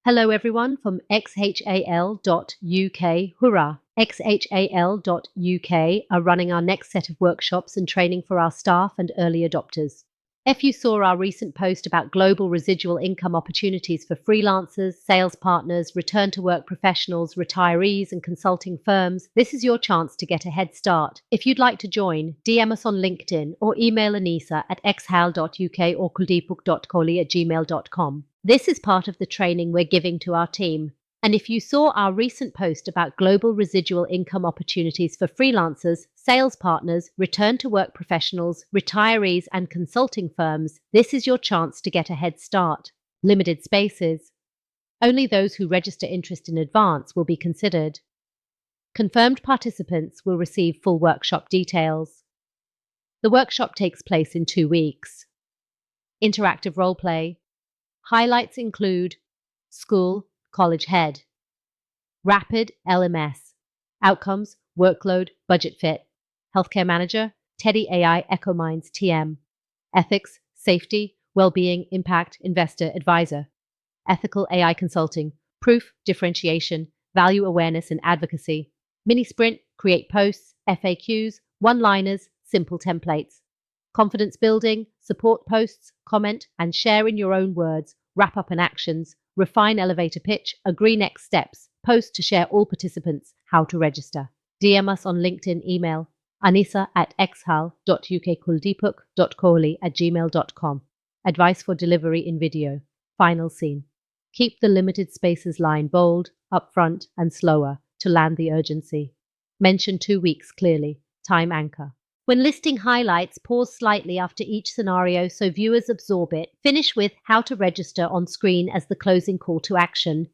Hello everyone from xhal.uk. Hurrah! xhal.uk are running our next set of workshops and training for our staff and early adopters. If you saw our recent post about global residual income opportunities for freelancers, sales partners, return-to-work professionals, retirees and consulting firms, this is your chance to get a head start. If you'd like to join, DM us on LinkedIn or email Anisa at xhal.uk or kuldeepuk.kohli@gmail.com. This is part of the training we're giving to our team. And if you saw our recent post about global residual income opportunities for freelancers, sales partners, return-to-work professionals, retirees and consulting firms, this is your chance to get a head start. Limited spaces. Only those who register interest in advance will be considered. Confirmed participants will receive full workshop details. The workshop takes place in 2 weeks. Interactive role play. Highlights include school, college head, rapid LMS, outcomes, workload, budget fit, healthcare manager, Teddy AI EchoMinds TM, ethics, safety, well-being, impact, investor, advisor, ethical AI consulting, proof, differentiation, value awareness and advocacy, mini sprint, create posts, FAQs, one-liners, simple templates, confidence building, support posts, comment and share in your own words, wrap up and actions, refine elevator pitch, agree next steps, post to share all participants, how to register. DM us on LinkedIn, email anisa@xhal.ukkuldeepuk.kohli@gmail.com. Advice for delivery in video. Final scene. Keep the limited spaces line bold, upfront and slower to land the urgency. Mention 2 weeks clearly. Time anchor. When listing highlights, pause slightly after each scenario so viewers absorb it. Finish with how to register on screen as the closing call to action.